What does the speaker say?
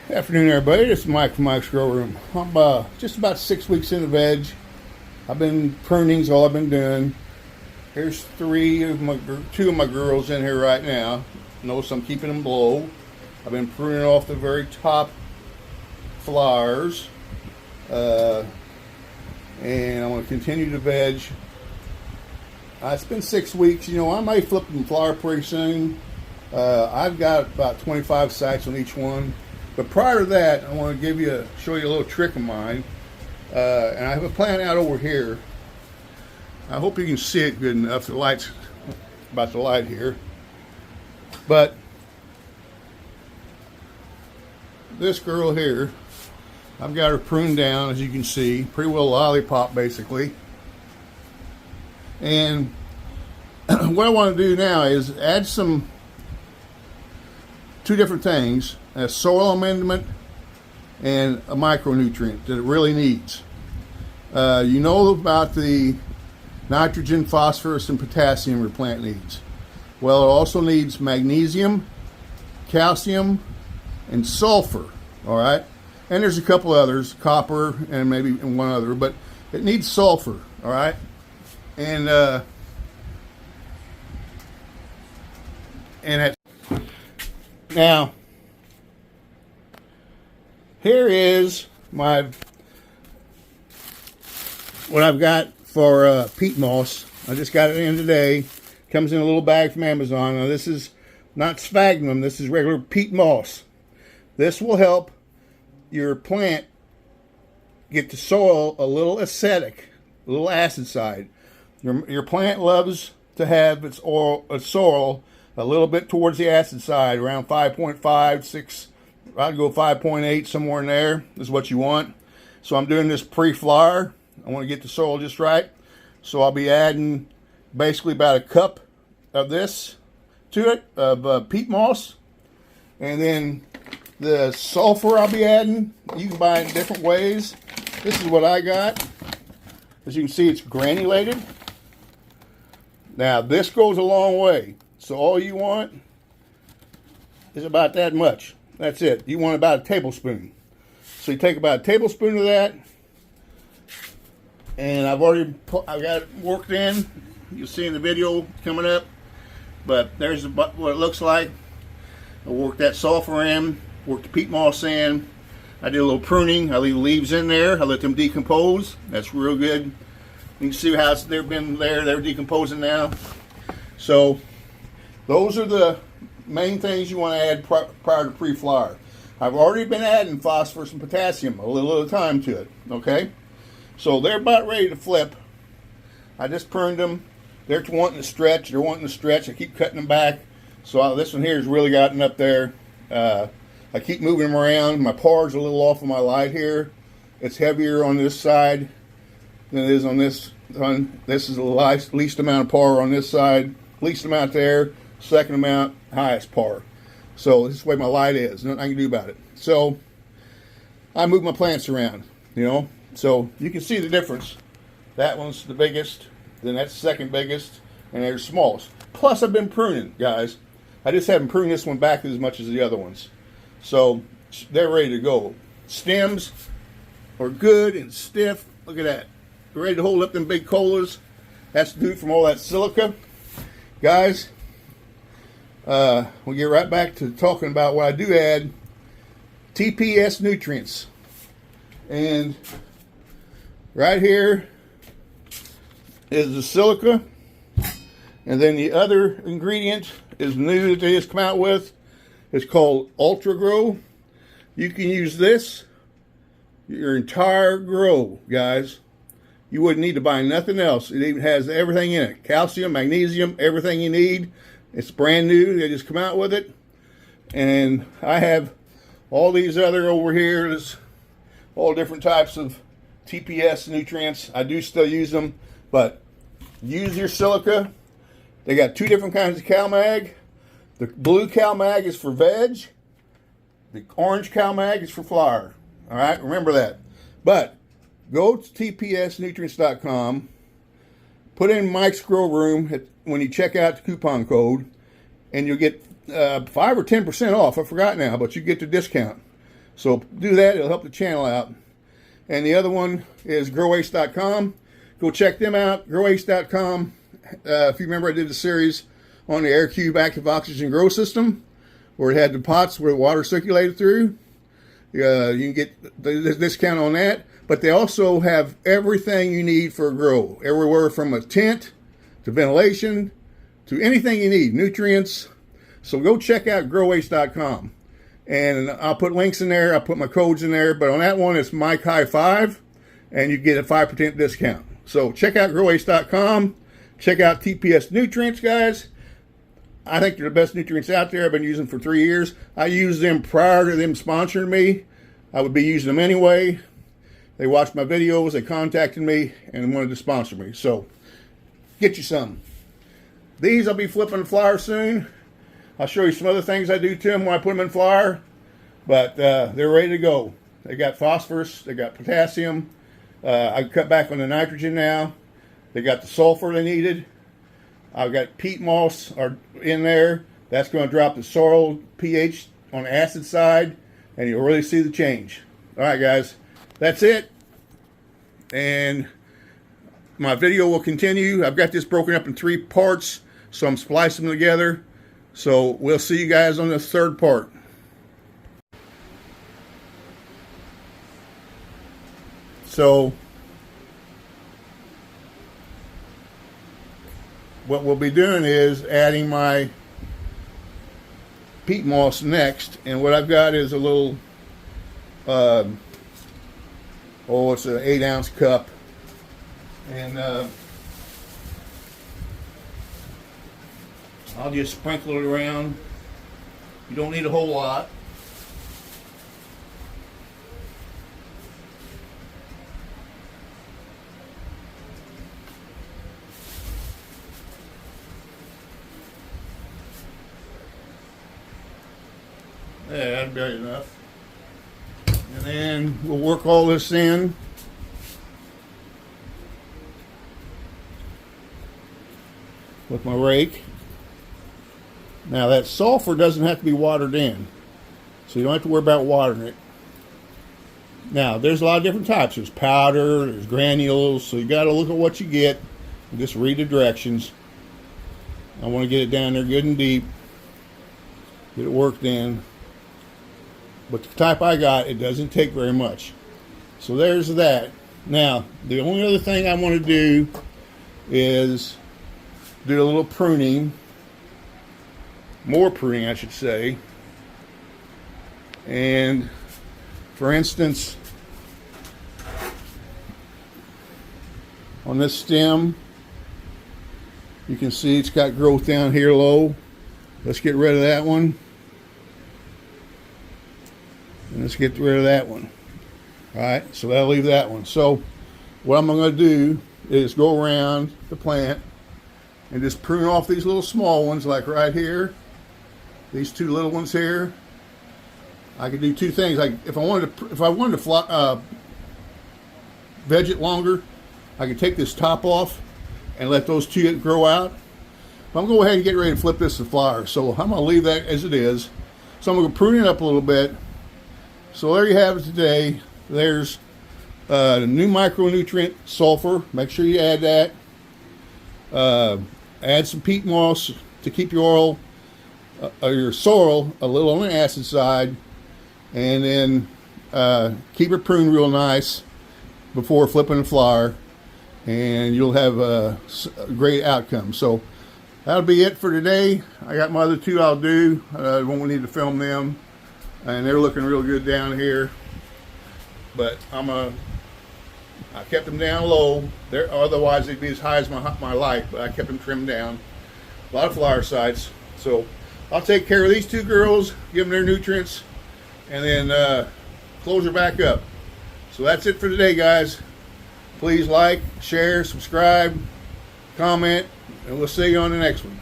Afternoon, everybody. This is Mike from Mike's Grow Room. I'm just about 6 weeks into veg. I've been pruning's all I've been doing. Here's two of my girls in here right now. Notice I'm keeping them below. I've been pruning off the very top flowers, and I'm going to continue to veg. It's been 6 weeks. You know, I might flip them flower pretty soon. I've got about 25 sacks on each one. But prior to that, I want to show you a little trick of mine. And I have a plant out over here. I hope you can see it good enough. The light's about to light here. But this girl here, I've got her pruned down, as you can see. Pretty well lollipop, basically. And what I want to do now is add two different things: a soil amendment and a micronutrient that it really needs. You know about the nitrogen, phosphorus, and potassium your plant needs. Well, it also needs magnesium, calcium, and sulfur. All right, and there's a couple others, copper, and maybe one other, but it needs sulfur. All right, and now, here is what I've got for peat moss. I just got it in today. Comes in a little bag from Amazon. Now, this is not sphagnum. This is regular peat moss. This will help your plant get the soil a little acidic, a little acid side. Your plant loves to have its soil a little bit towards the acid side, around 5.5, 6, I'd go 5.8, somewhere in there is what you want. So I'm doing this pre-flower. I want to get the soil just right. So I'll be adding basically about a cup of this to it, of peat moss. And then the sulfur I'll be adding, you can buy it in different ways. This is what I got. As you can see, it's granulated. Now, this goes a long way. So all you want is about that much. That's it. You want about a tablespoon. So you take about a tablespoon of that, and I've got it worked in. You'll see in the video coming up. But there's what it looks like. I worked that sulfur in, worked the peat moss in. I did a little pruning. I leave the leaves in there. I let them decompose. That's real good. You can see how they've been there. They're decomposing now. So those are the main things you want to add prior to pre-flower. I've already been adding phosphorus and potassium a little at a time to it, okay? So they're about ready to flip. I just pruned them. They're wanting to stretch. They're wanting to stretch. I keep cutting them back. So this one here has really gotten up there. I keep moving them around. My par's a little off of my light here. It's heavier on this side than it is on this one. This is the least amount of par on this side, least amount there. Second amount, highest par. So this is the way my light is. Nothing I can do about it. So I move my plants around, you know. So you can see the difference. That one's the biggest, then that's the second biggest, and there's smallest. Plus I've been pruning, guys. I just haven't pruned this one back as much as the other ones. So they're ready to go. Stems are good and stiff. Look at that. They're ready to hold up them big colas. That's due from all that silica. Guys, we'll get right back to talking about what I do add. TPS nutrients. And right here is the silica. And then the other ingredient is new that they just come out with. It's called Ultra Grow. You can use this your entire grow, guys. You wouldn't need to buy nothing else. It even has everything in it. Calcium, magnesium, everything you need. It's brand new. They just come out with it. And I have all these other over here. There's all different types of TPS nutrients. I do still use them. But use your silica. They got two different kinds of CalMag. The blue CalMag is for veg. The orange CalMag is for flower. All right, remember that. But go to tpsnutrients.com. Put in Mike's Grow Room when you check out the coupon code, and you'll get 5 or 10% off. I forgot now, but you get the discount. So do that. It'll help the channel out. And the other one is growace.com. Go check them out, growace.com. If you remember, I did the series on the Air Cube Active Oxygen Grow System, where it had the pots where the water circulated through. You can get the discount on that. But they also have everything you need for a grow. Everywhere from a tent to ventilation to anything you need, nutrients. So go check out growace.com. And I'll put links in there. I'll put my codes in there. But on that one, it's MikeHigh5, and you get a 5% discount. So check out growace.com. Check out TPS Nutrients, guys. I think they're the best nutrients out there. I've been using them for 3 years. I used them prior to them sponsoring me. I would be using them anyway. They watched my videos. They contacted me and wanted to sponsor me. So get you some. These I'll be flipping the flyer soon. I'll show you some other things I do to them when I put them in flyer. But they're ready to go. They got phosphorus. They got potassium. I cut back on the nitrogen now. They got the sulfur they needed. I've got peat moss in there. That's going to drop the soil pH on the acid side, and you'll really see the change. All right, guys. That's it. And my video will continue. I've got this broken up in 3 parts, so I'm splicing them together. So we'll see you guys on the 3rd part. So what we'll be doing is adding my peat moss next. And what I've got is a little, it's an 8-ounce cup. And I'll just sprinkle it around. You don't need a whole lot. Yeah, that'd be enough. And then we'll work all this in. With my rake. Now that sulfur doesn't have to be watered in, so you don't have to worry about watering it. Now there's a lot of different types. There's powder, there's granules, so you got to look at what you get and just read the directions. I want to get it down there good and deep, get it worked in. But the type I got, it doesn't take very much. So there's that. Now the only other thing I want to do is do a little pruning, more pruning I should say. And for instance, on this stem, you can see it's got growth down here low. Let's get rid of that one. And let's get rid of that one. Alright, so that'll leave that one. So what I'm going to do is go around the plant and just prune off these little small ones, like right here. These 2 little ones here. I could do 2 things. Like if I wanted to veg it longer, I could take this top off and let those 2 grow out. But I'm going to go ahead and get ready to flip this to flower. So I'm going to leave that as it is. So I'm going to prune it up a little bit. So there you have it today. There's the new micronutrient sulfur. Make sure you add that. Add some peat moss to keep your soil a little on the acid side, and then keep it pruned real nice before flipping the flower, and you'll have a great outcome. So that'll be it for today. I got my other 2 I'll do. Won't need to film them, and they're looking real good down here. But I kept them down low. Otherwise they'd be as high as my light, but I kept them trimmed down. A lot of flower sites. So I'll take care of these 2 girls, give them their nutrients, and then close her back up. So that's it for today, guys. Please like, share, subscribe, comment, and we'll see you on the next one.